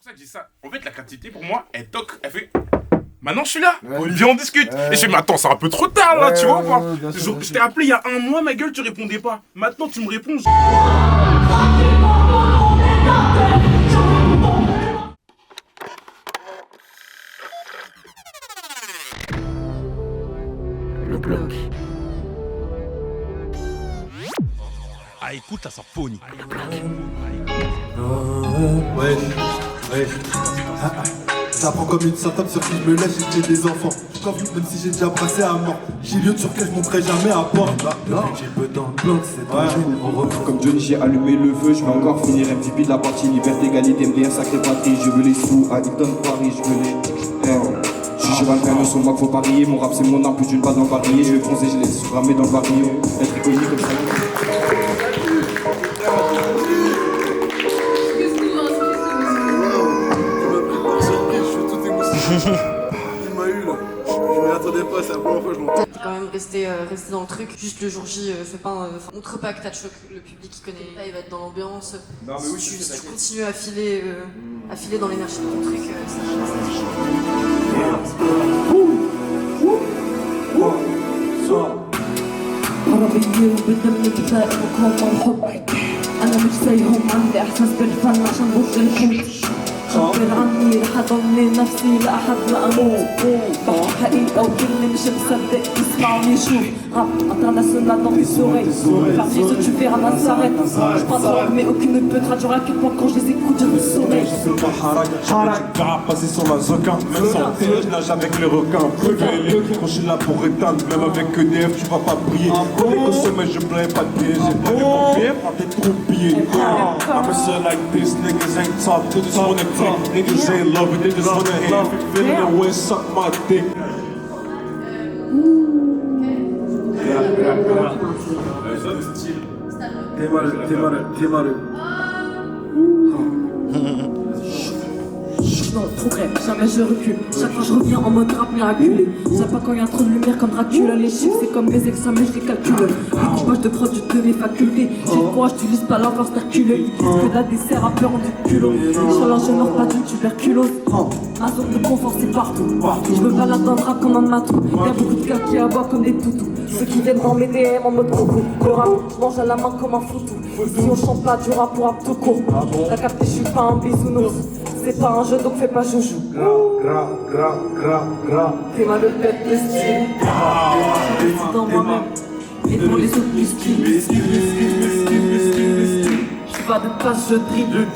pour ça que je dis ça. En fait, la créativité, pour moi, elle toque, elle fait... Maintenant, je suis là. Viens, on discute. Et je fais, mais attends, c'est un peu trop tard, là, tu vois ou pas. Je t'ai appelé il y a un mois, ma gueule, tu répondais pas. Maintenant, tu me réponds. Le bloc. Ah, écoute la symphonie. Ouais. Ça prend comme une symptôme sur qui je me lèche et que j'ai des enfants. Je confie même si j'ai déjà brassé à mort. J'ai lieu sur lequel je monterai jamais à port. Depuis que j'ai peu dans le bloc, c'est dangereux. On retrouve comme Johnny, j'ai allumé le feu. Je vais encore finir MVP de la partie. Liberté, égalité, MDR, sacré patrie. Je veux les sous à Hilton Paris, je veux les... Je suis cheval fermé sur moi, faut parier. Mon rap c'est mon art, plus d'une balle dans le barillet. Je vais bronzer, je laisse ramé dans le barillon. Être iconique comme ça. Il m'a eu là, je m'y attendais pas, c'est la première fois que je l'entends. T'es quand même resté dans le truc, juste le jour J, montre pas que t'as de choc, le public qui connaît, là il va être dans l'ambiance. Non, mais oui, si tu continues à filer dans l'énergie de ton truc, عربية وبدم كفاء وكوم الحب أنا مش زيهم عندي إحساس بالفن عشان بوش الحوت خبر عني رح أضمن نفسي لأحد ما أموت بحكي حقيقة وكلي مش مصدق تسمعني شوف rap international dans tes oreilles ferme les yeux tu verras ma s'arrête je passe en mais aucune ne peut traduire à quel point quand je les écoute je me sommeille Je sais pas harak, tu verras passer sur la zoka. Même sans télé, je nage avec les requins. Quand je suis là pour éteindre, même avec EDF, tu vas pas briller. Au sommet, je plais pas de pied. J'ai pas vu mon pied, pas t'es trop pillé. I'm a shit like this, niggas ain't talk, they just wanna click. Niggas ain't love it, they just wanna hate. If you feeling the way, suck my dick. T'es mal. dans le progrès, jamais je recule. Chaque fois je reviens en mode rap miraculé. J'aime pas quand y a trop de lumière comme Dracula. Les chiffres c'est comme mes examens, je les calcule. L'équipage de prod de mes facultés. J'ai le courage, tu lises pas l'enfance terculée. Ils disent que la dessert a peur en du culot. Je meurs pas d'une tuberculose. Ma zone de confort c'est partout. Je me balade dans le rap comme un matou. Y'a beaucoup de gars qui aboient comme des toutous. Ceux qui viennent dans mes DM en mode coco. Le rap, je mange à la main comme un foutou. Si on chante pas du rap pour rap tout court. T'as capté, je suis pas un bisounours. C'est pas un jeu donc fais pas joujou. T'es mal le bête de style. C'est dans moi-même. Et pour les autres plus style. Je pas de passe, je dribble.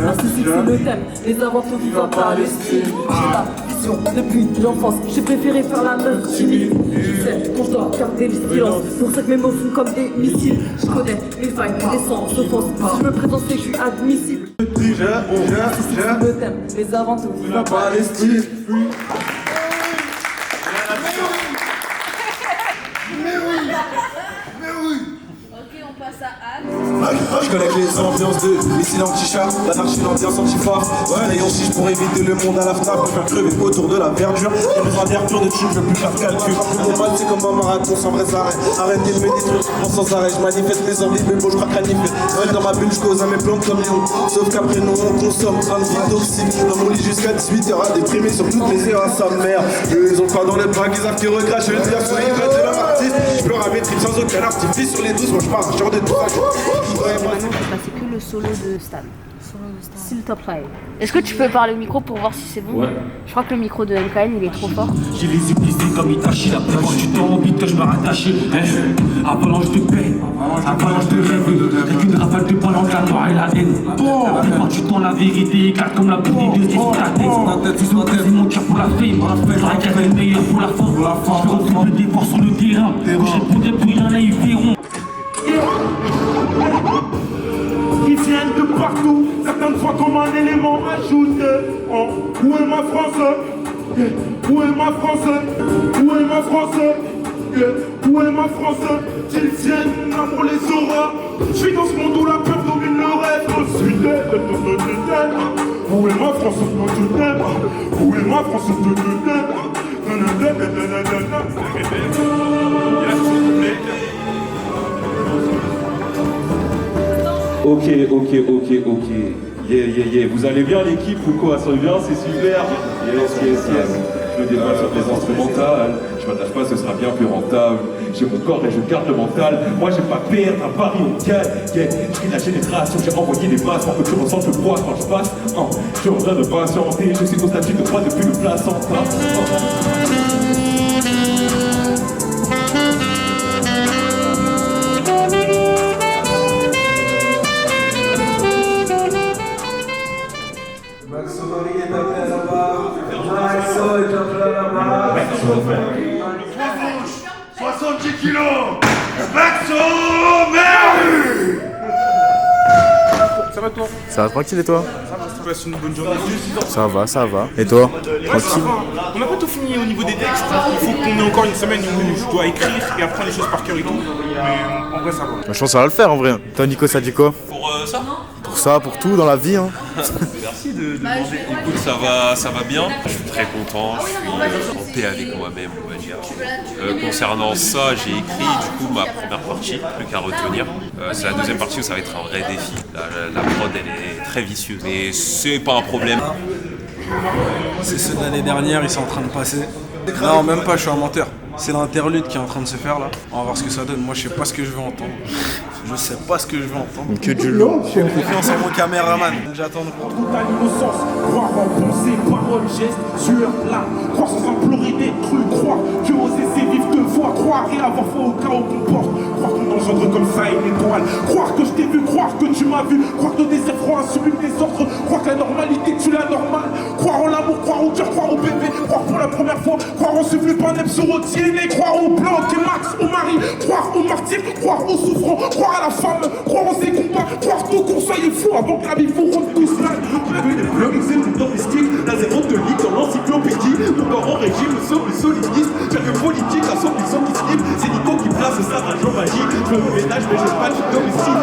La souci c'est le thème. Les aventures vivent à Palestine. J'ai la vision depuis l'enfance. J'ai préféré faire la meuf timide. Je sais quand je dois garder le silence. Pour ça que mes mots font comme des missiles. Je connais les failles, les sens, s'offense. Si je me présente c'est que je suis admissible. C'est le thème. Les aventures vivent à Palestine. Je connais les ambiances de ici l'anti-chat, l'anarchie, l'ambiance anti-phare. Ouais, et aussi pour éviter le monde à l'after, pour faire crever autour de la verdure. J'ai besoin d'air pur de tube, je veux plus faire de calcul. Mon mal c'est comme un marathon sans vrai arrêt. Arrêtez de me détruire sans arrêt, je manifeste mes envies, mais bon je crois qu'à ouais, dans ma bulle je cause à mes plantes comme Léon. Sauf qu'après non on consomme train de vie toxique. Dans mon lit jusqu'à 18h à déprimer sur toutes les erreurs à sa mère. Ils ont pas dans les bras, ils savent qu'ils regrettent, je vais te dire sur les gars de leur artiste. Je pleure à mes tripes sans aucun artifice sur les 12, moi je pars, genre de tout ça. C'est que le solo de Stan. S'il te plaît. Est-ce que tu peux parler au micro pour voir si c'est bon? Ouais. Je crois que le micro de MKN il est trop fort. J'ai les yeux plissés comme Itachi, la plupart du temps vite je me rattache. Avalanche de paix, avalanche de rêve. Avec une rafale de balles entre la gloire et la haine. La plupart du temps la vérité éclate comme la bouteille de escalade. Ils ont quasi mon cœur pour la fame. J'aurais qu'à être le meilleur pour la fin. Je vais retrouver des forces sur le terrain. Je répondrai plus rien là ils verront. Ils viennent de partout, certaines fois comme un élément ajouté. Oh, où est ma France? Où est ma France? Où est ma France? Où est ma France? Qu'ils viennent pour les auras. Je suis dans ce monde où la peur domine le rêve. Où est ma France? Où est ma France? Ok. Vous allez bien l'équipe ou quoi? Ça va bien, c'est super. Yes. Je me dévoile sur les instrumentales. Je m'attache pas, ce sera bien plus rentable. J'ai mon corps et je garde le mental. Moi j'ai pas perdre, un pari on gagne. Je crie la génération, j'ai envoyé des masses pour que tu ressentes le poids quand je passe. Je suis en train de patienter, je suis au statut de droit depuis le placenta. Ça va toi? Ça va tranquille et toi? Tu passes une bonne journée? Ça va. Et toi? Tranquille? On n'a pas tout fini au niveau des textes. Il faut qu'on ait encore une semaine où je dois écrire et apprendre les choses par cœur et tout. Mais en vrai, ça va. Je pense que ça va le faire en vrai. Toi Nico, ça dit quoi? Pour ça Pour ça, pour tout dans la vie hein. Merci de demander. Écoute, ça va bien. Je suis très content, je suis en paix avec moi-même, on va dire. Concernant ça, j'ai écrit du coup ma première partie, plus qu'à retenir. C'est la deuxième partie où ça va être un vrai défi. La prod, elle est très vicieuse, mais c'est pas un problème. C'est ceux de l'année dernière, ils sont en train de passer. Non, même pas, je suis un menteur. C'est l'interlude qui est en train de se faire là. On va voir ce que ça donne. Moi, je sais pas ce que je veux entendre. Je sais pas ce que je veux entendre. Que du long. J'ai confiance en mon caméraman. J'attends de voir. Totale innocence, croire en pensée, paroles, gestes, sueur, larmes, croire sans implorer d'être cru, croire que oser c'est vivre de foi, croire et avoir foi au chaos qu'on porte, croire qu'on engendre comme ça une étoile, croire que je t'ai vu, croire que tu m'as vu, croire que nos désirs froids sublime des ordres, croire que la normalité tue la normale, croire en l'amour, croire au cœur, croire au bébé, croire pour la première fois, croire en souffle pas un sur au tiennet, croire au blanc et Max, au mari, croire au martyr, croire aux souffrants, croire à la femme, croire en ses combats, croire tout qu'on soit fou avant que la vie vous rende tous là. C'est tout domestique, la zéro de lit dans l'encyclopédie. Mon corps en régime, le sol, le solidiste. J'arrive politique, la solution qui slip. C'est Nico qui place ça un jour magique. Je me ménage, mais je pas du domestique.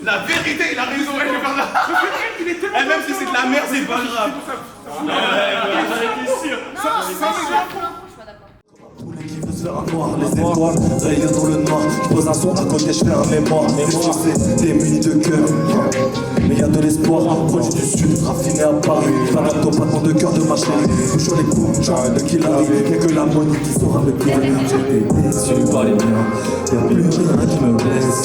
La vérité, il a raison, je vais faire la... Et même si c'est de la merde, c'est pas grave. Tous les kiffs de se faire un noir, les étoiles rayonnent dans le noir. Je pose un son à côté, je fais un mémoire. Qu'est-ce que c'est? T'es muni de cœur. Mais y'a de l'espoir, produit du sud, raffiné à Paris. Fanate au battement de cœur de ma chérie. Toujours les coups, de qui l'arrive. Y'a que la monnaie qui saura me dire. J'étais déçu par les miens. Y'a plus rien qui me blesse.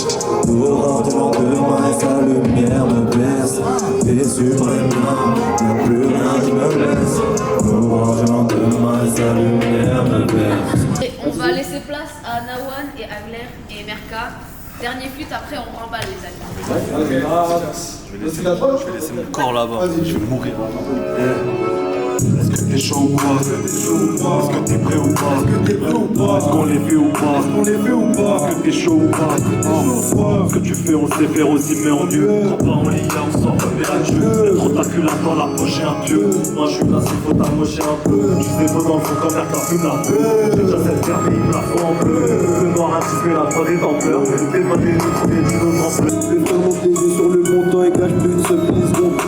L'aurore de lendemain et sa lumière me berce. Déçu par les miens. Y'a plus rien qui me blesse. L'aurore de lendemain et sa lumière me berce. Et on va laisser place à Nawan et Agler et Merka. Dernier flûte, après on remballe les amis. Je vais laisser mon corps là-bas. Je vais mourir. Est-ce que t'es chaud ou pas? Est-ce que t'es prêt ou pas? Est-ce qu'on les fait ou pas? Est-ce que t'es chaud ou pas? Ce que tu fais, on sait faire aussi, mais en mieux. Prends pas en ligne, on s'en remet à Dieu. Trop ta culotte dans la poche et un dieu. Moi je suis là, s'il faut t'amocher un peu. Tu sais, faut dans le fond comme l'air t'as fume la peu. J'ai déjà cette carte, il me la fond en bleu. Le noir insiste, mais la droite est en pleurs. T'es pas des autres, des dinos en bleu. Les frères montent les yeux sur le montant et cachent plus de secondes.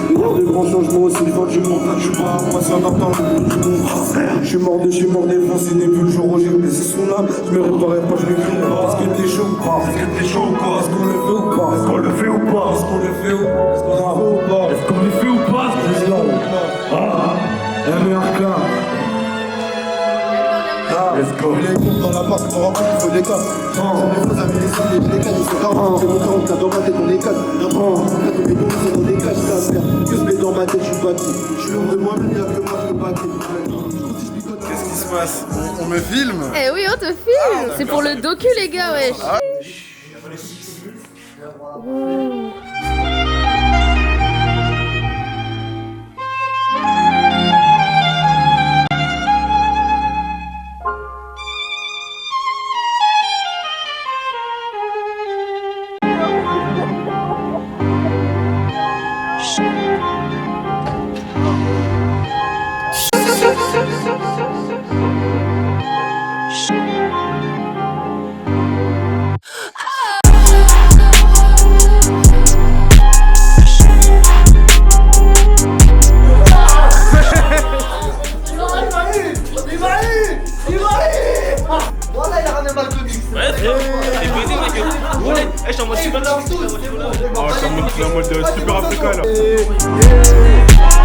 Les heures de grands changements aussi, une fois que je monte, là tu vois, moi c'est un dans le bout du monde. Je suis mort défoncé depuis le jour où j'ai blessé son âme. Je me réparais pas, je m'écris. Est-ce que t'es chaud ou pas? Est-ce qu'on le fait ou pas? Est-ce qu'on le fait ou pas? Est-ce qu'on le fait ou pas? Est-ce qu'on le fait ou pas? MRK. Let's go. Les groupes dans la marque, on rencontre, il faut des cas. J'ai mes faux amis, les cadres, ils sont carrément. C'est mon 44 dans ma tête, on les cadre. Quand mes bouts, c'est dans des cages, ça faire. Que je mets dans ma tête, je suis bâti. Je suis homme de moi-même, il y a que moi, je peux bâtir. Qu'est-ce qui se passe? On me filme? Eh oui, on te filme. C'est pour le docu les gars, wesh. Je suis en mode super. Oh, je suis en mode super africain là.